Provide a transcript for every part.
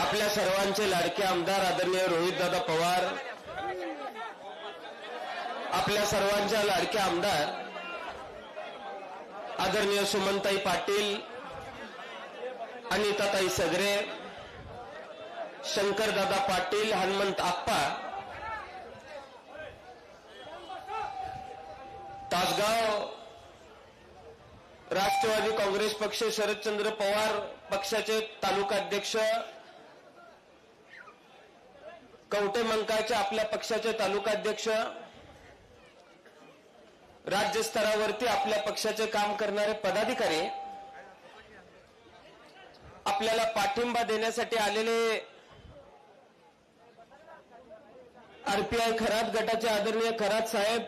आपल्या सर्वांचे लाडके आमदार आदरणीय रोहितदादा पवार, आपल्या सर्वांच्या लाडक्या आमदार आदरणीय सुमनताई पाटील, अनिताताई सगरे, शंकरदादा पाटील, हनुमंत आप्पा, तासगाव राष्ट्रवादी काँग्रेस पक्ष शरदचंद्र पवार पक्षाचे तालुकाध्यक्ष, कवटे मंकाळच्या आपल्या पक्षाचे तालुकाध्यक्ष, राज्य स्तरावरती आपल्या पक्षाचे काम करणारे पदाधिकारी, आपल्याला पाठिंबा देण्यासाठी आलेले आरपीआय खरात गटाचे आदरणीय खरात साहेब,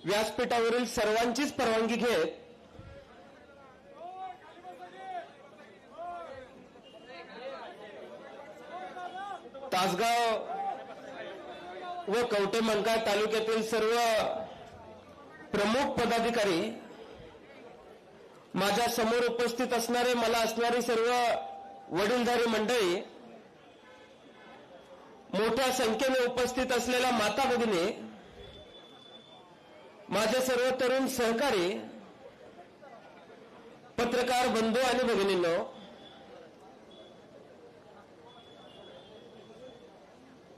व्यासपीठावरील सर्वांचीच परवानगी घेत तासगाव व कवटे मंकाळ तालुक्यातील सर्व प्रमुख पदाधिकारी, माझ्या समोर उपस्थित असणारे, मला असणारी सर्व वडीलधारी मंडळी, मोठ्या संख्येने उपस्थित असलेल्या माता भगिनी, माझे सर्व तरुण सहकारी, पत्रकार बंधू आणि भगिनींनो,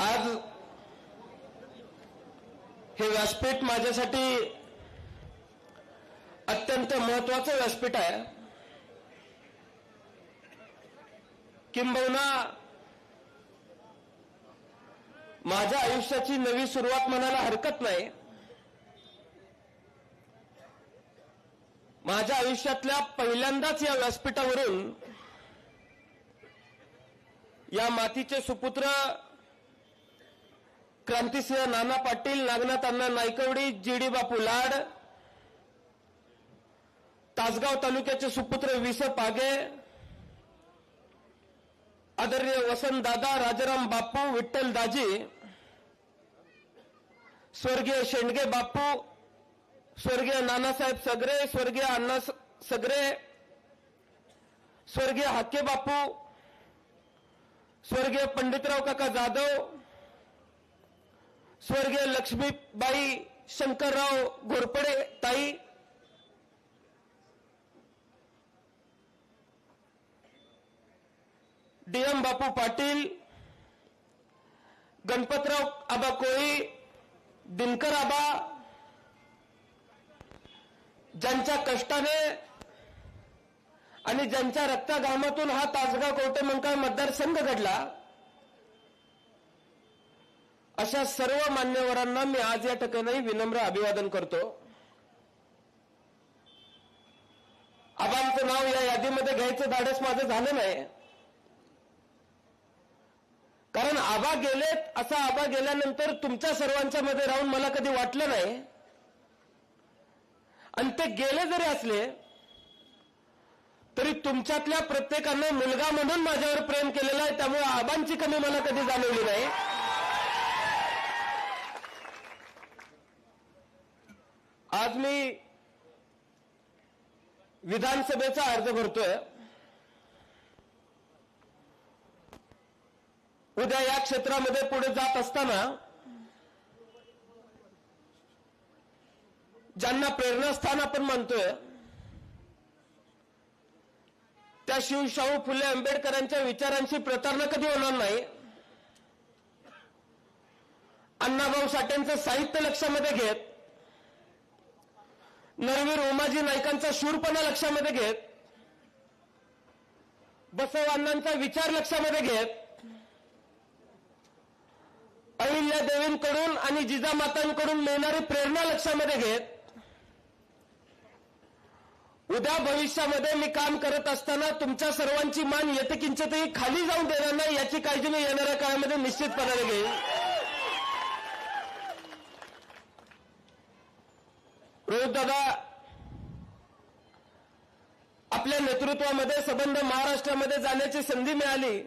आज हे व्यासपीठ माझ्यासाठी अत्यंत महत्वाचं व्यासपीठ आहे. किंबहुना माझ्या आयुष्याची नवी सुरुवात म्हणायला हरकत नाही. माझ्या आयुष्यातल्या पहिल्यांदाच या व्यासपीठावरून या मातीचे सुपुत्र क्रांतिसिंह नाना पाटील, नागनाथ अण्णा नायकवडी, जीडी बापू लाड, तासगाव तालुक्याचे सुपुत्र विस पागे, आदरणीय वसंत दादा, राजाराम बापू, विठ्ठल दाजी, स्वर्गीय शेंडगे बापू, स्वर्गीय नानासाहेब सगरे, स्वर्गीय अण्णा सगरे, स्वर्गीय हाके बापू, स्वर्गीय पंडितराव काका जाधव, स्वर्गीय लक्ष्मीबाई शंकरराव घोरपडे ताई, डीएम बापू पाटील, गणपतराव आबा कोळी, दिनकर आबा, ज्यांच्या कष्टाने आणि ज्यांच्या रक्तघामातून हा तासगाव कवटे मंकाळ मतदारसंघ घडला, अशा सर्व मान्यवरांना मी आज या ठिकाणी विनम्र अभिवादन करतो. आबांचं नाव या यादीमध्ये घ्यायचं धाडस माझं झालं नाही, कारण आबा गेलेत, असा आबा गेल्यानंतर तुमच्या सर्वांच्या मध्ये राहून मला कधी वाटलं नाही. आणि ते गेले जरी असले तरी तुमच्यातल्या प्रत्येकानं मुलगा म्हणून माझ्यावर प्रेम केलेलं आहे, त्यामुळे आबांची कमी मला कधी जाणवली नाही. आज मी विधानसभेचा अर्ज भरतोय. उद्या या क्षेत्रामध्ये पुढे जात असताना ज्यांना प्रेरणास्थान आपण मानतोय, त्या शिवशाहू फुले आंबेडकरांच्या विचारांची प्रतारणा कधी होणार नाही. अण्णाभाऊ साठेंचं साहित्य लक्षामध्ये घेत, नरवीर उमाजी नाईकांचा शूरपणा लक्षामध्ये घेत, बसवांनांचा विचार लक्षामध्ये घेत, अहिल्या देवींकडून आणि जिजामातांकडून मिळणारी प्रेरणा लक्षामध्ये घेत, उद्या भविष्यामध्ये मी काम करत असताना तुमच्या सर्वांची मान येते किंचितही खाली जाऊन देणार नाही, याची काळजी मी येणाऱ्या काळामध्ये निश्चितपणे घेईन. रोहितदादा आपल्या नेतृत्वामध्ये संबंध महाराष्ट्रामध्ये जाण्याची संधी मिळाली,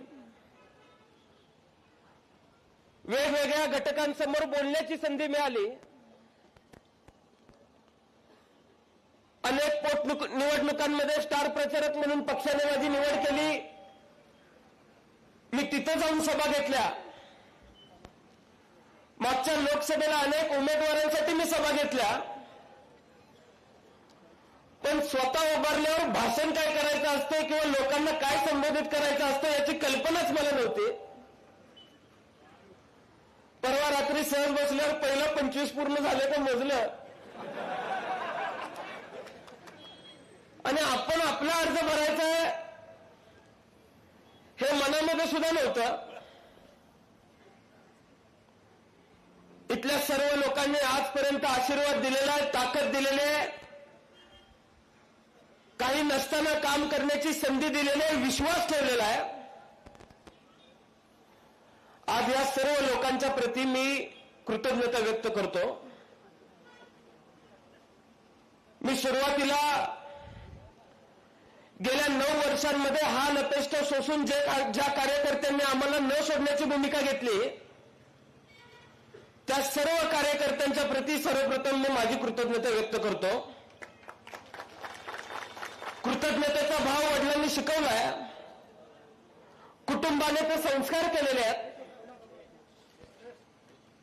वेगवेगळ्या घटकांसमोर बोलण्याची संधी मिळाली. अनेक निवडणुकांमध्ये स्टार प्रचारक म्हणून पक्षाने माझी निवड केली. मी तिथं जाऊन सभा घेतल्या. मागच्या लोकसभेला अनेक उमेदवारांसाठी मी सभा घेतल्या. पण स्वतः उभारल्यावर भाषण काय करायचं असतं किंवा लोकांना काय संबोधित करायचं असतं याची कल्पनाच मला नव्हती. परवा रात्री सहज बसल्यावर पहिलं 25 पूर्ण झाले तर मोजलं आणि आपण आपला अर्ज भरायचा आहे हे मनामध्ये सुद्धा नव्हतं. इथल्या सर्व लोकांनी आजपर्यंत आशीर्वाद दिलेला आहे, ताकद दिलेली आहे, काही नसताना काम करण्याची संधी दिलेली आहे, विश्वास ठेवलेला आहे. आज या सर्व लोकांच्या प्रती मी कृतज्ञता व्यक्त करतो. मी सुरुवातीला गेल्या 9 वर्षांमध्ये हा नपेष्ट सोसून ज्या कार्यकर्त्यांनी आम्हाला न सोडण्याची भूमिका घेतली त्या सर्व कार्यकर्त्यांच्या प्रती सर्वप्रथम मी माझी कृतज्ञता व्यक्त करतो. कृतज्ञतेचा भाव वडिलांनी शिकवलाय, कुटुंबाने ते संस्कार केलेले आहेत.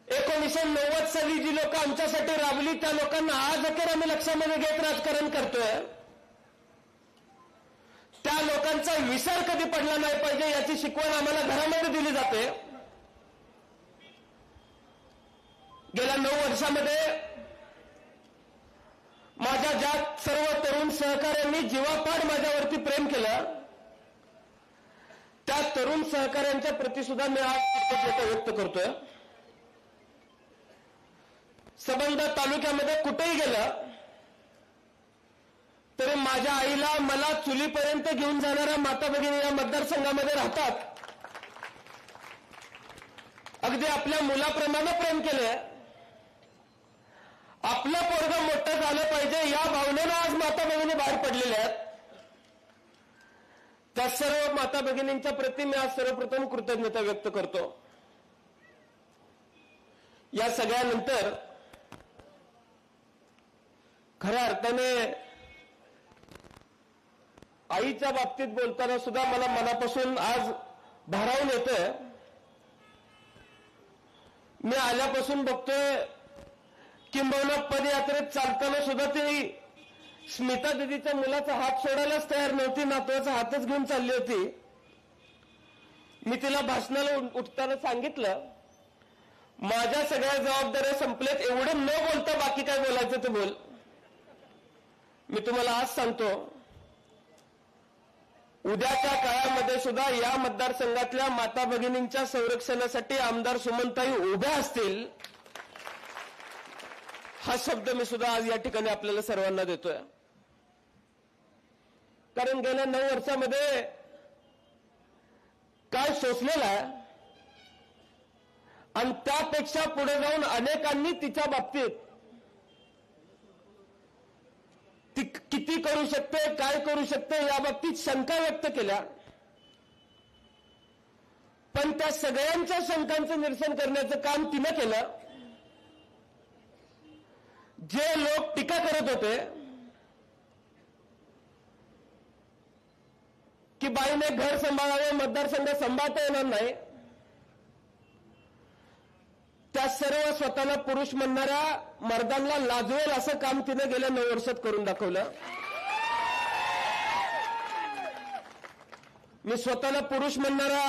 1990 साली जी लोक आमच्यासाठी राबली त्या लोकांना आज अखेर आम्ही लक्षामध्ये घेत राजकारण करतोय. त्या लोकांचा विसर कधी पडला नाही पाहिजे याची शिकवण आम्हाला घरामध्ये दिली जाते. गेल्या 9 वर्षामध्ये माझ्या ज्या सर्व तरुण सहकाऱ्यांनी जीवापाड माझ्यावरती प्रेम केलं त्या तरुण सहकाऱ्यांच्या प्रती सुद्धा मी आज कृतज्ञता व्यक्त करतोय. सबंध तालुक्यामध्ये कुठेही गेलं तरी माझ्या आईला मला चुलीपर्यंत घेऊन जाणाऱ्या माता भगिनी या मतदारसंघामध्ये राहतात. अगदी आपल्या मुलाप्रमाणे प्रेम केले. आपलं पोरगं मोठं झालं पाहिजे या भावनेनं आज माता भगिनी बाहेर पडलेल्या आहेत. त्या सर्व माता भगिनींच्या प्रती मी आज सर्वप्रथम कृतज्ञता व्यक्त करतो. या सगळ्यानंतर खऱ्या अर्थाने आईच्या बाबतीत बोलताना सुद्धा मला मनापासून आज भारावून येतोय. मी आल्यापासून बघतोय किंबहुना पदयात्रेत चालताना सुद्धा ती स्मिता दिदीच्या मुलाचा हात सोडायलाच तयार नव्हती, नातवाचा हातच घेऊन चालली होती. मी तिला भाषणाला उठताना सांगितलं माझ्या सगळ्या जबाबदाऱ्या संपल्यात, एवढं न बोलता बाकी काय बोलायचं ते बोल. मी तुम्हाला आज सांगतो उद्याच्या काळामध्ये सुद्धा या मतदारसंघातल्या माता भगिनींच्या संरक्षणासाठी आमदार सुमनताई उभ्या असतील हा शब्द मी सुद्धा आज या ठिकाणी आपल्याला सर्वांना देतोय. कारण गेल्या 9 वर्षामध्ये काय सोसलेला आहे आणि त्यापेक्षा पुढे जाऊन अनेकांनी तिच्या बाबतीत ती किती करू शकते, काय करू शकते या बाबतीत शंका व्यक्त केल्या. पण त्या सगळ्यांच्या शंकांचं निरसन करण्याचं काम तिनं केलं. जे लोक टीका करत होते की बाईने घर सांभाळावे, मतदारसंघ सांभाळता येणार नाही, त्या सर्व स्वतःला पुरुष म्हणणाऱ्या मर्दांना लाजवेल असं काम तिने गेल्या 9 वर्षात करून दाखवलं. मी स्वतःला पुरुष म्हणणारा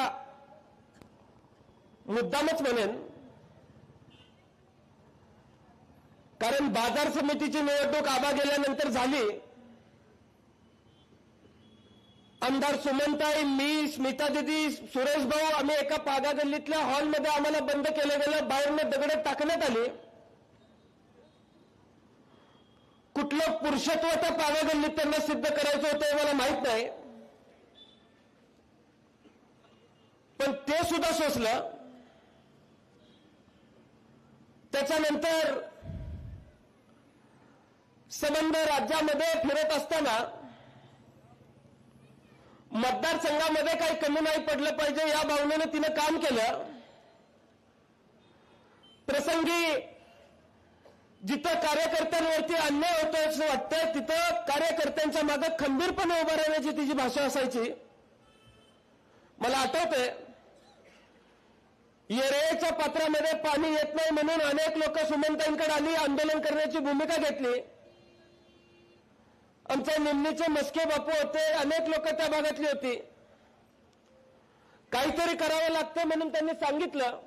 मुद्दामच म्हणेन, कारण बाजार समितीची निवडणूक आबा गेल्यानंतर झाली. आमदार सुमनताई, मी, स्मिता दिदी, सुरेश भाऊ आम्ही एका पागा गल्लीतल्या हॉलमध्ये आम्हाला बंद केलं गेलं, बाहेरनं दगड टाकण्यात आली. कुठलं पुरुषत्व त्या पागा गल्लीत त्यांना सिद्ध करायचं होतं हे मला माहित नाही, पण ते सुद्धा सोसलं. त्याच्यानंतर संबंध राज्यामध्ये फिरत असताना मतदारसंघामध्ये काही कमी नाही पडलं पाहिजे या भावनेनं तिनं काम केलं. प्रसंगी जिथं कार्यकर्त्यांवरती अन्याय होतोय असं वाटतंय तिथं कार्यकर्त्यांच्या मागे खंबीरपणे उभा राहण्याची तिची भाषा असायची. मला आठवतंय येरळेच्या पात्रामध्ये पाणी येत नाही म्हणून अनेक लोक सुमनताईंकडे आली, आंदोलन करण्याची भूमिका घेतली. आमच्या निमणीचे मस्के बापू होते, अनेक लोक त्या भागातली होती. काहीतरी करावं लागतं म्हणून त्यांनी सांगितलं.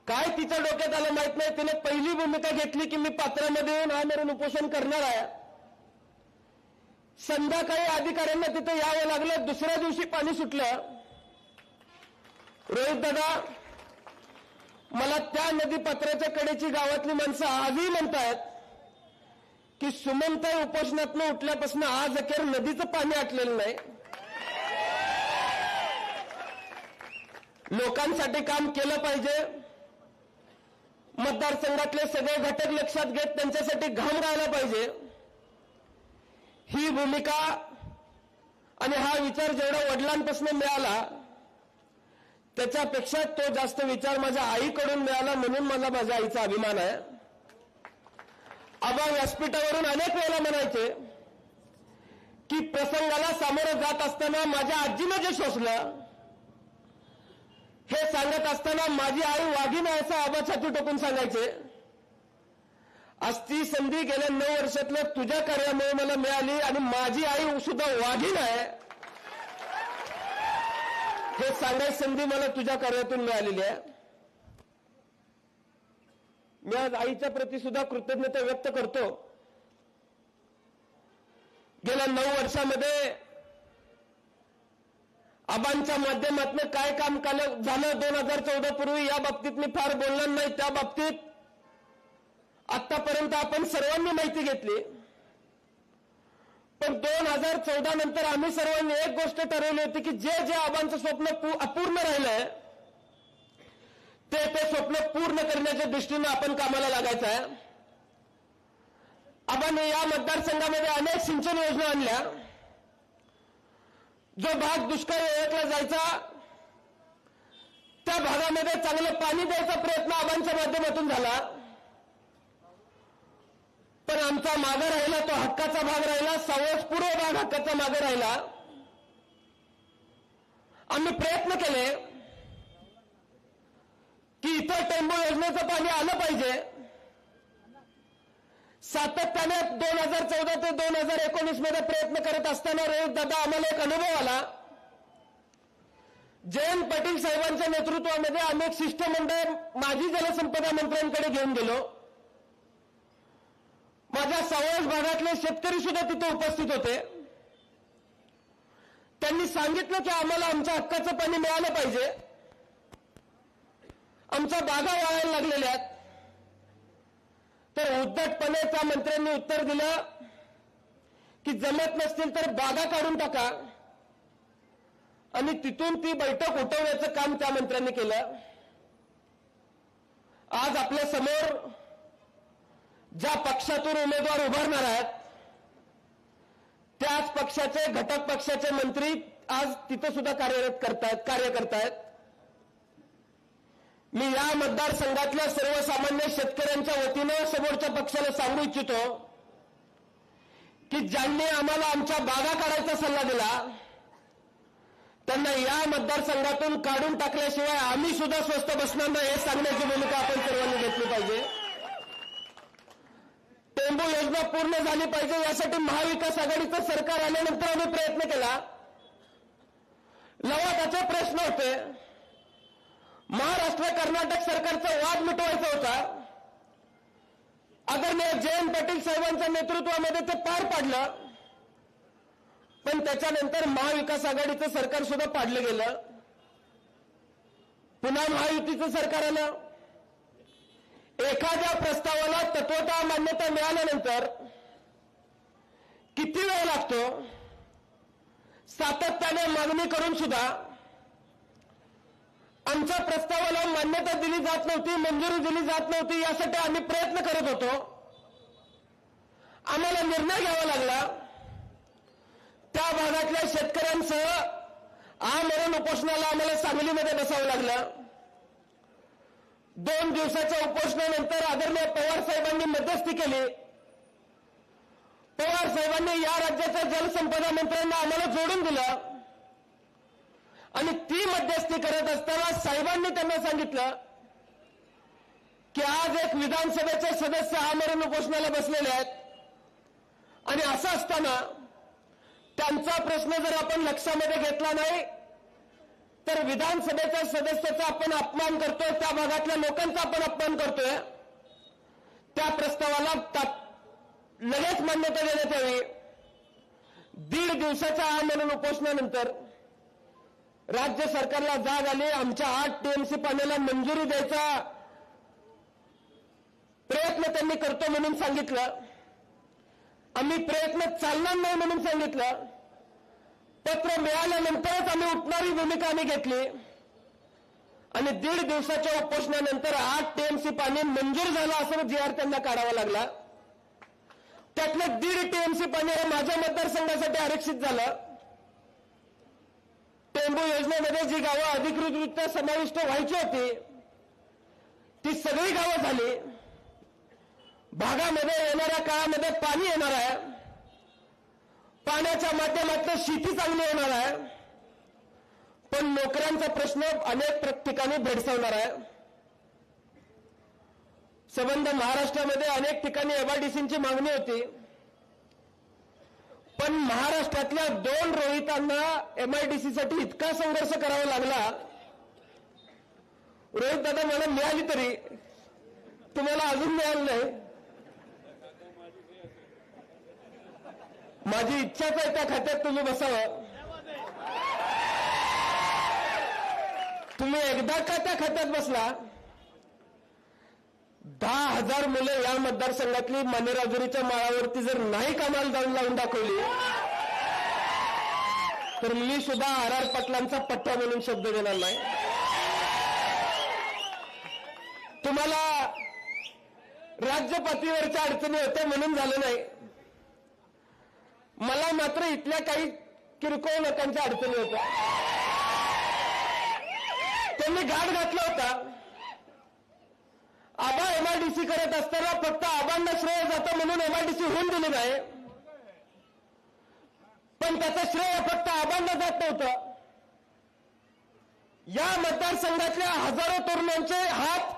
काय तिच्या डोक्यात आलं माहित नाही, तिने पहिली भूमिका घेतली की मी पात्रामध्ये येऊन आमरण उपोषण करणार आहे. संध्याकाळी अधिकाऱ्यांना तिथे यावं लागलं. दुसऱ्या दिवशी पाणी सुटलं. रोहित दादा, मला त्या नदी पात्राच्या कडेची गावातली माणसं आजही म्हणतात की सुमनताई उपोषणातनं उठल्यापासून आज अखेर नदीचं पाणी आटलेलं नाही. लोकांसाठी काम केलं पाहिजे. मतदारसंघातले सगळे घटक लक्षात घेत त्यांच्यासाठी घाम गाळला पाहिजे. ही भूमिका आणि हा विचार जेवढा वडिलांपासून मिळाला त्याच्यापेक्षा तो जास्त विचार माझ्या आईकडून मिळाला, म्हणून मला माझ्या आईचा अभिमान आहे. आबा व्यासपीठावरून अनेक वेळेला म्हणायचे की प्रसंगाला सामोरं जात असताना माझ्या आजीनं जे शोषलं हे सांगत असताना माझी आई वाघीण आहे असं आबा छाती टोकून सांगायचे. आज ती संधी गेल्या 9 वर्षातल्या तुझ्या कार्यामुळे मला मिळाली आणि माझी आई सुद्धा वाघीण आहे हे सांगायची संधी मला तुझ्या कार्यातून मिळालेली आहे. मी आज आईच्या प्रती सुद्धा कृतज्ञता व्यक्त करतो. गेल्या 9 वर्षामध्ये आबांच्या माध्यमातून काय काम झालं 2014 पूर्वी या बाबतीत मी फार बोलणार नाही. त्या बाबतीत आतापर्यंत आपण सर्वांनी माहिती घेतली. पण 2014 नंतर आम्ही सर्वांनी एक गोष्ट ठरवली होती की जे जे आबांचं स्वप्न अपूर्ण राहिलंय ते स्वप्न पूर्ण करण्याच्या दृष्टीने आपण कामाला लागायचं आहे. आबांनी या मतदारसंघामध्ये अनेक सिंचन योजना आणल्या. जो भाग दुष्काळी ओळखला जायचा त्या भागामध्ये चांगलं पाणी द्यायचा प्रयत्न आबांच्या माध्यमातून झाला. पण आमचा मागे राहिला तो हक्काचा भाग राहिला. सावज पूर्व भाग हक्काचा मागे राहिला. आम्ही प्रयत्न केले की इथं टेंबू योजनेचं पाणी आलं पाहिजे. सातत्याने 2014 ते 2019 मध्ये प्रयत्न करत असताना रोहित दादा आम्हाला एक अनुभव आला. जयंत पाटील साहेबांच्या नेतृत्वामध्ये आम्ही एक शिष्टमंडळ माजी जलसंपदा मंत्र्यांकडे घेऊन गेलो. माझ्या सावज भागातले शेतकरी सुद्धा तिथे उपस्थित होते. त्यांनी सांगितलं की आम्हाला आमच्या हक्काचं पाणी मिळालं पाहिजे. आमच्या बागा वाळायला लागलेल्या आहेत. तर उद्धटपणे त्या मंत्र्यांनी उत्तर दिलं की जमत नसतील तर बागा काढून टाका आणि तिथून ती बैठक उठवण्याचं काम त्या मंत्र्यांनी केलं. आज आपल्या समोर ज्या पक्षातून उमेदवार उभारणार आहेत त्याच पक्षाचे घटक पक्षाचे मंत्री आज तिथं सुद्धा कार्य करतायत. मी या मतदारसंघातल्या सर्वसामान्य शेतकऱ्यांच्या वतीनं समोरच्या पक्षाला सांगू इच्छितो की ज्यांनी आम्हाला आमच्या बागा काढायचा सल्ला दिला त्यांना या मतदारसंघातून काढून टाकल्याशिवाय आम्ही सुद्धा स्वस्थ बसणार नाही हे सांगण्याची भूमिका आपण सर्वांनी घेतली पाहिजे. टेंबू योजना पूर्ण झाली पाहिजे यासाठी महाविकास आघाडीचं सरकार आल्यानंतर आम्ही प्रयत्न केला. लवादाचे प्रश्न होते. महाराष्ट्र कर्नाटक सरकारचा वाद मिटवायचा होता. आदरणीय जयंत पाटील साहेबांच्या नेतृत्वामध्ये ते पार पाडलं. पण त्याच्यानंतर महाविकास आघाडीचं सरकार सुद्धा पाडलं गेलं. पुन्हा महायुतीचं सरकार आलं. एखाद्या प्रस्तावाला तत्वतः मान्यता मिळाल्यानंतर किती वेळ लागतो सातत्याने मागणी करून सुद्धा आमच्या प्रस्तावाला मान्यता दिली जात नव्हती, मंजुरी दिली जात नव्हती. यासाठी आम्ही प्रयत्न करत होतो. आम्हाला निर्णय घ्यावा लागला. त्या भागातल्या शेतकऱ्यांसह आमरण उपोषणाला आम्हाला सांगलीमध्ये बसावं लागलं. 2 दिवसाच्या उपोषणानंतर आदरणीय पवार साहेबांनी मध्यस्थी केली. पवार साहेबांनी या राज्याच्या जलसंपदा मंत्र्यांना आम्हाला जोडून दिलं आणि ती मध्यस्थी करत असताना साहेबांनी त्यांना सांगितलं की आज एक विधानसभेचे सदस्य आमरण उपोषणाला बसलेले आहेत आणि असं असताना त्यांचा प्रश्न जर आपण लक्षामध्ये घेतला नाही तर विधानसभेच्या सदस्याचा आपण अपमान करतोय, त्या भागातल्या लोकांचा आपण अपमान करतोय. त्या प्रस्तावाला लगेच मान्यता देण्यात यावी. 1.5 दिवसाच्या आमरण उपोषणानंतर राज्य सरकारला जाग आली. आमच्या 8 टीएमसी पाण्याला मंजुरी द्यायचा प्रयत्न त्यांनी करतो म्हणून सांगितलं. आम्ही प्रयत्न चालणार नाही म्हणून सांगितलं. पत्र मिळाल्यानंतरच आम्ही उठणारी भूमिका आम्ही घेतली आणि 1.5 दिवसाच्या उपोषणानंतर 8 टीएमसी पाणी मंजूर झालं असं जी आर त्यांना काढावा लागला. त्यातलं 1.5 टीएमसी पाणी हे माझ्या मतदारसंघासाठी आरक्षित झालं. टेंबू योजनेमध्ये जी गावं अधिकृतरित्या समाविष्ट व्हायची होती ती सगळी गावं झाली. भागामध्ये येणाऱ्या काळामध्ये पाणी येणार आहे. पाण्याच्या माध्यमातून शेती चांगली होणार आहे. पण नोकऱ्यांचा प्रश्न अनेक ठिकाणी भेडसावणार आहे. संबंध महाराष्ट्रामध्ये अनेक ठिकाणी एमआयडीसीची मागणी होती. पण महाराष्ट्रातल्या 2 रोहितांना एमआयडीसीसाठी इतका संघर्ष करावा लागला. रोहित दादा मला मिळाली तरी तुम्हाला अजून मिळालं नाही. माझी इच्छाच आहे त्या खात्यात तुम्ही बसावं. तुम्ही एकदा का त्या खात्यात बसला 10,000 मुलं या मतदारसंघातली मानेराजुरीच्या माळावरती जर नाही कामाला जाऊन लावून दाखवली तर मी सुद्धा आर पाटलांचा पट्टा म्हणून शब्द देणार नाही. तुम्हाला राज्य पातळीवरच्या अडचणी होत्या म्हणून झालं नाही. मला मात्र इथल्या काही किरकोळ लोकांच्या अडचणी होत्या. त्यांनी घाट घातला होता. आबा एमआयडीसी करत असताना फक्त आबांना श्रेय जातं म्हणून एमआयडीसी होऊन दिली नाही. पण त्याचं श्रेय फक्त आबांना जात नव्हतं. या मतदारसंघातल्या हजारो तरुणांचे हात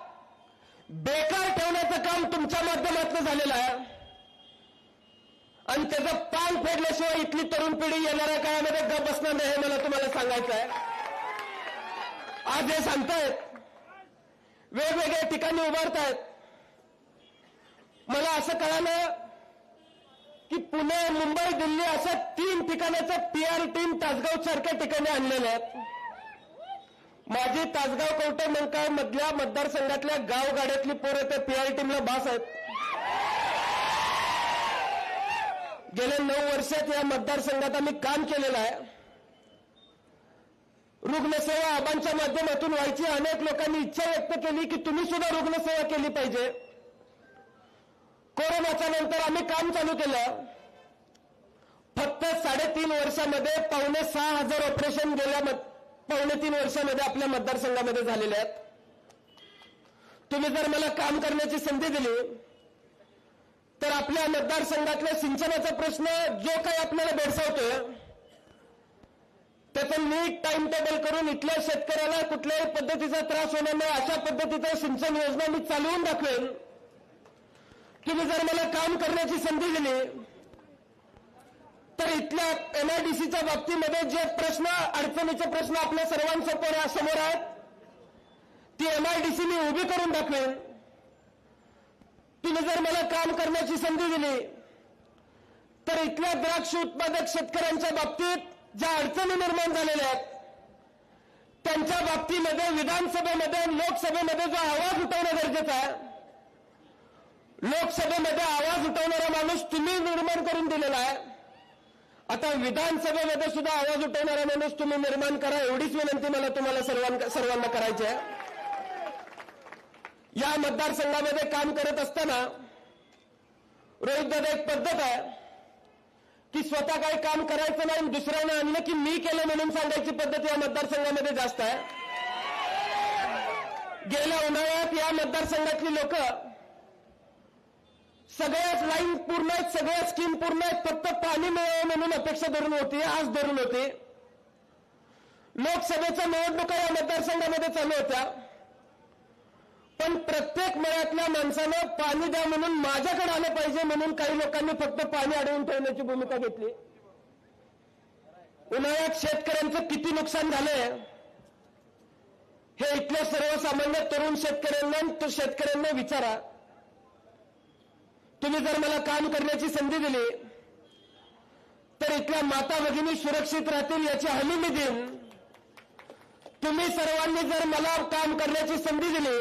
बेकार ठेवण्याचं काम तुमच्या माध्यमातून झालेलं आहे आणि त्याचं पान फेडल्याशिवाय इथली तरुण पिढी येणाऱ्या काळामध्ये गप बसणार नाही हे मला तुम्हाला सांगायचं आहे. आज हे सांगतायत, वेगवेगळ्या ठिकाणी उभारतायत. मला असं कळालं की पुणे, मुंबई, दिल्ली अशा 3 ठिकाणाचं पीआर टीम तासगाव सारख्या ठिकाणी आणलेल्या आहेत. माझी तासगाव कवठे मधल्या मतदारसंघातल्या गावगाड्यातली पोरं त्या पीआर टीमला बास आहेत. गेल्या 9 वर्षात या मतदारसंघात आम्ही काम केलेलं आहे. रुग्णसेवा आबांच्या माध्यमातून व्हायची. अनेक लोकांनी इच्छा व्यक्त केली की तुम्ही सुद्धा रुग्णसेवा केली पाहिजे. कोरोनाच्या नंतर आम्ही काम चालू केलं. फक्त 3.5 वर्षामध्ये 5,600 ऑपरेशन गेल्या 3.5 वर्षामध्ये आपल्या मतदारसंघामध्ये झालेले आहेत. तुम्ही जर मला काम करण्याची संधी दिली तर आपल्या मतदारसंघातल्या सिंचनाचा प्रश्न जो काही आपल्याला भेडसावतोय त्याचं नीट टाइम टेबल करून इथल्या शेतकऱ्याला कुठल्याही पद्धतीचा त्रास होणार नाही अशा पद्धतीचं सिंचन योजना मी चालवून दाखवेन. तुम्ही जर मला काम करण्याची संधी दिली तर इथल्या एमआयडीसीच्या बाबतीमध्ये जे प्रश्न, अडचणीचे प्रश्न आपल्या सर्वांसमोर आहेत ती एमआयडीसी मी उभी करून दाखवेन. तुम्ही जर मला काम करण्याची संधी दिली तर इथल्या द्राक्ष उत्पादक शेतकऱ्यांच्या बाबतीत ज्या अडचणी निर्माण झालेल्या आहेत त्यांच्या बाबतीमध्ये विधानसभेमध्ये, लोकसभेमध्ये जो आवाज उठवणं गरजेचं आहे. लोकसभेमध्ये आवाज उठवणारा माणूस तुम्ही निर्माण करून दिलेला आहे. आता विधानसभेमध्ये सुद्धा आवाज उठवणारा माणूस तुम्ही निर्माण करा एवढीच विनंती मला तुम्हाला सर्वांना करायची आहे. या मतदारसंघामध्ये काम करत असताना रोहित दादा एक पद्धत आहे की स्वतः काही काम करायचं नाही दुसऱ्याने आणलं की मी केलं म्हणून सांगायची पद्धत या मतदारसंघामध्ये जास्त आहे. गेल्या उन्हाळ्यात या मतदारसंघातली लोक सगळ्याच लाईन पूर्ण आहेत, सगळ्या स्कीम पूर्ण आहेत, फक्त पाणी मिळावं म्हणून अपेक्षा धरून होती, आस धरून होती. लोकसभेच्या निवडणुका या मतदारसंघामध्ये चालू होत्या, पण प्रत्येक मळ्यातल्या माणसानं पाणी द्या म्हणून माझ्याकडे आलं पाहिजे म्हणून काही लोकांनी फक्त पाणी अडवून ठेवण्याची भूमिका घेतली. उन्हाळ्यात शेतकऱ्यांचं किती नुकसान झालंय हे इथल्या सर्वसामान्य तरुण शेतकऱ्यांना विचारा. तुम्ही जर मला काम करण्याची संधी दिली तर इथल्या माता भगिनी सुरक्षित राहतील याची हमी मी देईन. तुम्ही सर्वांनी जर मला काम करण्याची संधी दिली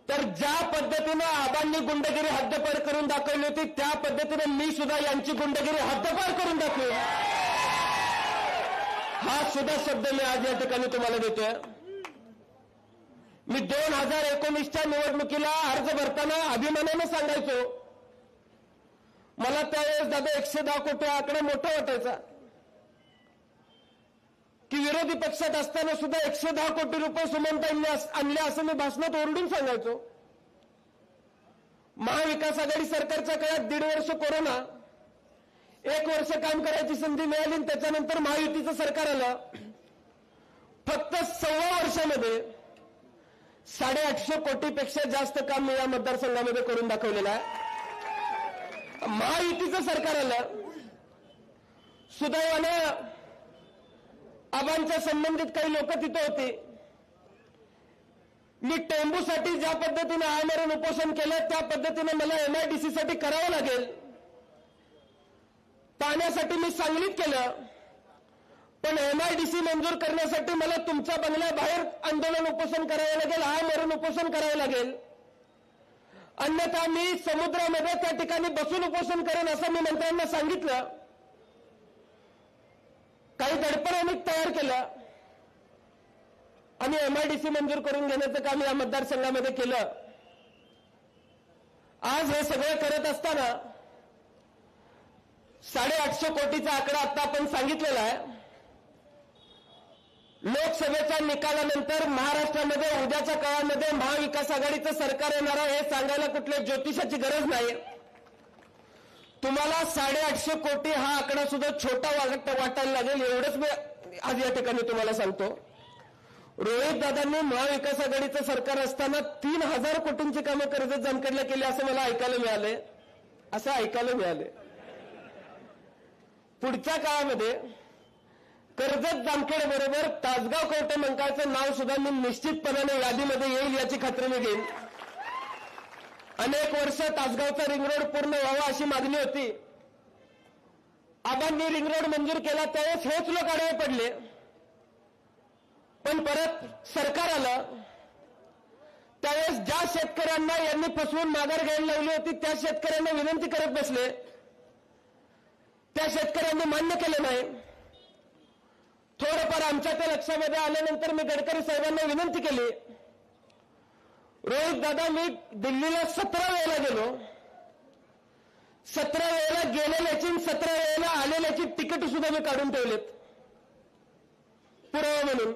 तर ज्या पद्धतीनं आबांनी गुंडगिरी हद्दपार करून दाखवली होती त्या पद्धतीने मी सुद्धा यांची गुंडगिरी हद्दपार करून दाखवेन. हा सुद्धा शब्द मी आज या ठिकाणी तुम्हाला देतोय. मी 2019च्या निवडणुकीला अर्ज भरताना अभिमानाने सांगायचो, मला त्यावेळेस दादा 110 कोटी आकडा मोठा वाटायचा की विरोधी पक्षात असताना सुद्धा 110 कोटी रुपये सुमनताईंनी आणले असं मी भाषणात ओरडून सांगायचो. महाविकास आघाडी सरकारच्या काळात 1.5 वर्ष कोरोना, 1 वर्ष काम करायची संधी मिळाली आणि त्याच्यानंतर महायुतीचं सरकार आलं. फक्त 1.25 वर्षामध्ये 850 कोटीपेक्षा जास्त काम मी या मतदारसंघामध्ये करून दाखवलेलं आहे. महायुतीचं सरकार आलं. सुदैवानं आबांच्या संबंधित काही लोक तिथे होते. मी टेंबूसाठी ज्या पद्धतीने आमरण उपोषण केलं त्या पद्धतीने मला MIDC साठी करावं लागेल. पाण्यासाठी मी सांगलीत केलं, पण MIDC मंजूर करण्यासाठी मला तुमच्या बंगल्याबाहेर आंदोलन उपोषण करावं लागेल, आमरण उपोषण करावं लागेल. अन्यथा मी समुद्रामध्ये त्या ठिकाणी बसून उपोषण करेन असं मी मंत्र्यांना सांगितलं. काही दडपण आम्ही तयार केलं आणि MIDC मंजूर करून घेण्याचं काम या मतदारसंघामध्ये केलं. आज हे सगळं करत असताना 850 कोटीचा आकडा आता आपण सांगितलेला आहे. लोकसभेच्या निकालानंतर महाराष्ट्रामध्ये उद्याच्या काळामध्ये महाविकास आघाडीचं सरकार येणार आहे हे सांगायला कुठल्या ज्योतिषाची गरज नाही. तुम्हाला 850 कोटी हा आकडा सुद्धा छोटा वाटायला लागेल एवढंच मी आज या ठिकाणी तुम्हाला सांगतो. रोहित दादांनी महाविकास आघाडीचं सरकार असताना 3000 कोटींची कामं कर्जत जामखेडला केली असं मला ऐकायला मिळाले. पुढच्या काळामध्ये कर्जत जामखेड बरोबर तासगाव कवठे मंकाळचं नाव सुद्धा मी निश्चितपणाने यादीमध्ये येईल याची खात्री मी घेईन. अनेक वर्ष तासगावचा रिंग रोड पूर्ण व्हावा अशी मागणी होती. आबांनी रिंग रोड मंजूर केला त्यावेळेस हेच लोक आडवे पडले, पण परत सरकार आलं त्यावेळेस ज्या शेतकऱ्यांना यांनी फसवून माघार घ्यायला लावली होती त्या शेतकऱ्यांना विनंती करत बसले. त्या शेतकऱ्यांनी मान्य केलं नाही. थोडंफार आमच्या त्या लक्षामध्ये आल्यानंतर मी गडकरी साहेबांना विनंती केली. रोहित दादा मी दिल्लीला 17 वेळेला गेलो. 17 वेळेला गेलेल्याची 17 वेळेला आलेल्याची तिकीट सुद्धा मी काढून ठेवलेत पुरावा म्हणून.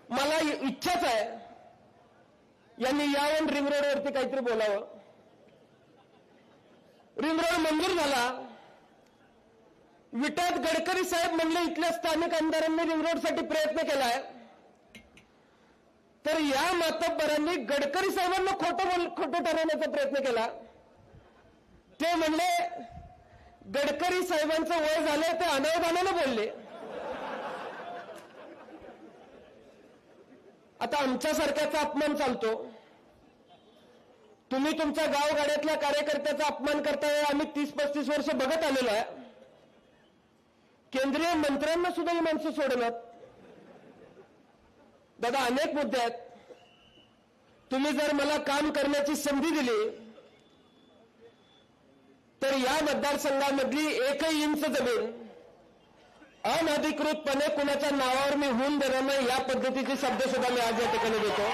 मला इच्छाच आहे यांनी यावरून रिंग रोडवरती काहीतरी बोलावं. रिंग रोड मंजूर झाला. विटात गडकरी साहेब म्हणले इथल्या स्थानिक आमदारांनी रिंग रोडसाठी प्रयत्न केलाय, तर या मातब्बरांनी गडकरी साहेबांना खोटं ठरवण्याचा प्रयत्न केला. ते म्हणले गडकरी साहेबांचं वय झालंय ते अनावधानानं बोलले. आता आमच्यासारख्याचा अपमान चालतो. तुम्ही तुमच्या गावगाड्यातल्या कार्यकर्त्याचा अपमान करताय. आम्ही 30-35 वर्ष बघत आलेलो आहे. केंद्रीय मंत्र्यांना सुद्धा ही माणसं सोडणार. दादा अनेक मुद्दे आहेत. तुम्ही जर मला काम करण्याची संधी दिली तर या मतदारसंघामधली 1 इंच जमीन अनधिकृतपणे कुणाच्या नावावर मी होऊन देणार नाही या पद्धतीचे शब्द सुद्धा मी आज या ठिकाणी देतो.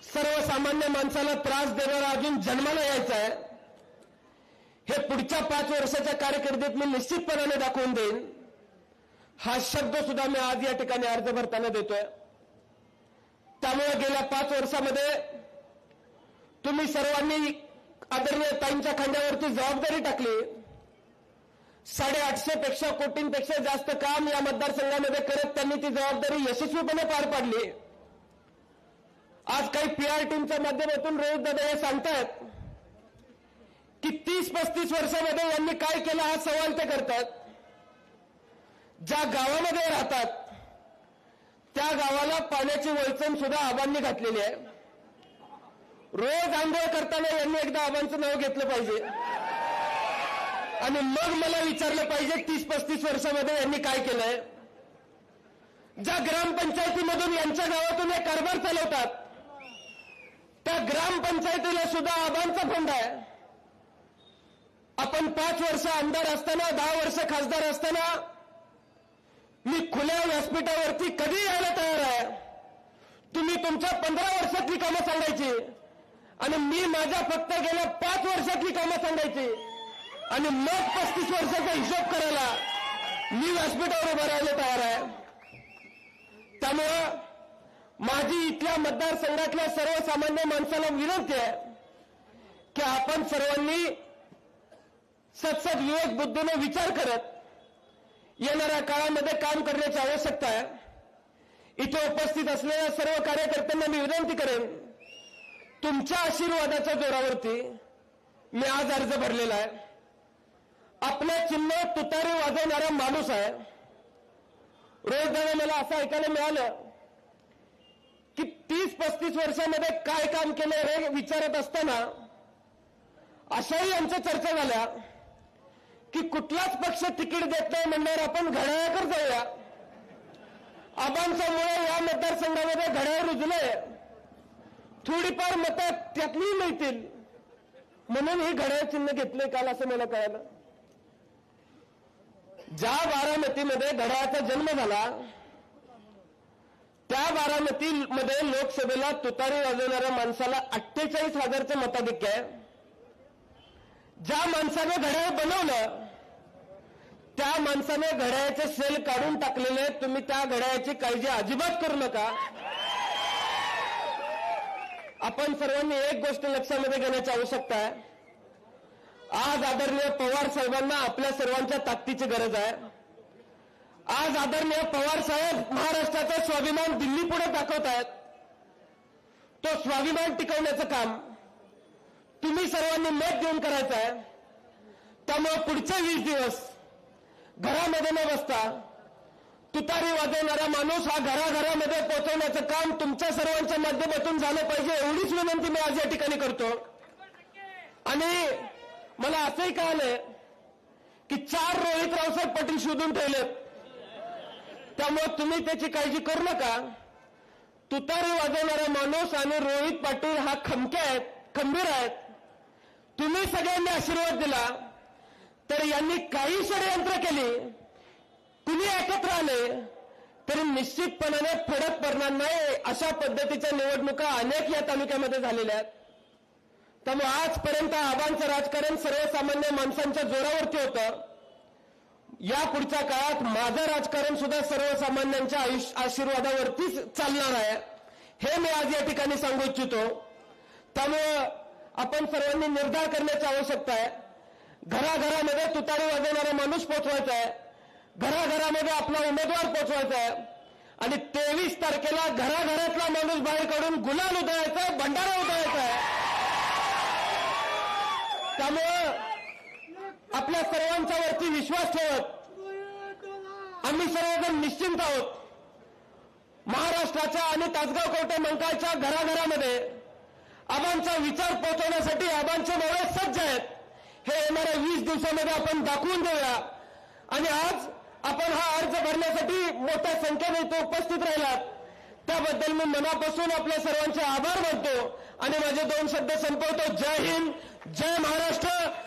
सर्वसामान्य माणसाला त्रास देणारा अजून जन्माला यायचा आहे हे पुढच्या 5 वर्षाच्या कारकिर्दीत मी निश्चितपणाने दाखवून देईन. हा शब्द सुद्धा मी आज या ठिकाणी अर्ज भरताना देतोय. त्यामुळे गेल्या 5 वर्षामध्ये तुम्ही सर्वांनी आदरणीय ताईंच्या खांद्यावरती जबाबदारी टाकली. 850 पेक्षा कोटींपेक्षा जास्त काम या मतदारसंघामध्ये करत त्यांनी ती जबाबदारी यशस्वीपणे पार पाडली. आज काही पीआर टीमच्या माध्यमातून रोहित दादा हे सांगतायत की 30-35 वर्षामध्ये यांनी काय केलं हा सवाल ते करतात. ज्या गावामध्ये राहतात त्या गावाला पाण्याची वळचण सुद्धा आबांनी घातलेली आहे. रोज आंघोळ करताना यांनी एकदा आबांचं नाव घेतलं पाहिजे आणि मग मला विचारलं पाहिजे 30-35 वर्षामध्ये यांनी काय केलंय. ज्या ग्रामपंचायतीमधून यांच्या गावातून हे कारभार चालवतात त्या ग्रामपंचायतीला सुद्धा आबांचा फंड आहे. आपण 5 वर्ष आमदार असताना 10 वर्ष खासदार असताना मी खुल्या व्यासपीठावरती कधी यायला तयार आहे. तुम्ही तुमच्या 15 वर्षातली कामं सांगायची आणि मी माझ्या फक्त गेल्या 5 वर्षातली कामं सांगायची आणि मग 35 वर्षाचा हिशोब करायला मी व्यासपीठावर उभं राहायला तयार आहे. त्यामुळं माझी इथल्या मतदारसंघातल्या सर्वसामान्य माणसाला विनंती आहे की आपण सर्वांनी सत्सद विवेक बुद्धीने विचार करत येणाऱ्या काळामध्ये काम करण्याची आवश्यकता आहे. इथे उपस्थित असलेल्या सर्व कार्यकर्त्यांना मी विनंती करेन, तुमच्या आशीर्वादाच्या जोरावरती मी आज अर्ज भरलेला आहे. आपलं चिन्ह तुतारी वाजवणारा माणूस आहे. रोज दादा मला असं ऐकायला मिळालं की 30-35 वर्षामध्ये काय काम केलं हे विचारत असताना अशाही यांच्या चर्चा झाल्या की कुठलाच पक्ष तिकीट देत नाही म्हणल्यावर आपण घड्याळाकडे जाऊया. आबांच्या मुळे या मतदारसंघामध्ये घड्याळ रुजलंय, थोडीफार मतं त्यातली मिळतील म्हणून हे घड्याळ चिन्ह घेतलंय काल असं मला कळालं. ज्या बारामतीमध्ये घड्याळाचा जन्म झाला त्या बारामतीमध्ये लोकसभेला तुतारी वाजवणाऱ्या माणसाला 48,000चं मताधिक्य आहे. ज्या माणसाने घड्याळ बनवलं त्या माणसाने घड्याळाचे सेल काढून टाकलेले. तुम्ही त्या घड्याळाची काळजी अजिबात करू नका. आपण सर्वांनी एक गोष्ट लक्षामध्ये घेण्याची आवश्यकता आहे. आज आदरणीय पवार साहेबांना आपल्या सर्वांच्या ताकदीची गरज आहे. आज आदरणीय पवार साहेब महाराष्ट्राचा स्वाभिमान दिल्ली पुढे दाखवत आहेत. तो स्वाभिमान टिकवण्याचं काम तुम्ही सर्वांनी मत देऊन करायचं आहे. त्यामुळे पुढचे 20 दिवस घरामध्ये न बसता तुतारी वाजवणारा माणूस हा घराघरामध्ये पोहोचवण्याचं काम तुमच्या सर्वांच्या माध्यमातून झालं पाहिजे एवढीच विनंती मी आज या ठिकाणी करतो. आणि मला असंही कळालंय की 4 रोहित रावसाहेब पाटील शोधून ठेवलेत. त्यामुळे तुम्ही त्याची काळजी करू नका. तुतारी वाजवणारा माणूस आणि रोहित पाटील हा खमके आहेत, खंबीर आहेत. तुम्ही सगळ्यांनी आशीर्वाद दिला तर यांनी काही षडयंत्र केली, तुम्ही एकत्र आले तरी निश्चितपणाने फरक पडणार नाही. अशा पद्धतीच्या निवडणुका अनेक या तालुक्यामध्ये झालेल्या आहेत. त्यामुळे आजपर्यंत आबांचं राजकारण सर्वसामान्य माणसांच्या जोरावरती होतं. या पुढच्या काळात माझं राजकारण सुद्धा सर्वसामान्यांच्या आशीर्वादावरतीच चालणार आहे, हे मी आज या ठिकाणी सांगू इच्छितो. त्यामुळं आपण सर्वांनी निर्धार करण्याची आवश्यकता आहे. घराघरामध्ये तुतारी वाजवणारा माणूस पोचवायचा आहे, घराघरामध्ये आपला उमेदवार पोचवायचा आहे आणि 23 तारखेला घराघरातला माणूस बाहेर काढून गुलाल उधळायचा आहे, भंडारा उधळायचा आहे. त्यामुळं आपल्या सर्वांच्या वरती विश्वास ठेवत आम्ही सर्वजण निश्चिंत आहोत. महाराष्ट्राच्या आणि तासगाव कवठे मंकाळच्या घराघरामध्ये आबांचा विचार पोहोचवण्यासाठी आबांचे मावळे सज्ज आहेत. हे येणाऱ्या 20 दिवसामध्ये आपण दाखवून देऊया. आणि आज आपण हा अर्ज भरण्यासाठी मोठ्या संख्येने इथे उपस्थित राहिलात त्याबद्दल मी मनापासून आपल्या सर्वांचे आभार मानतो आणि माझे 2 शब्द संपवतो. जय हिंद, जय महाराष्ट्र.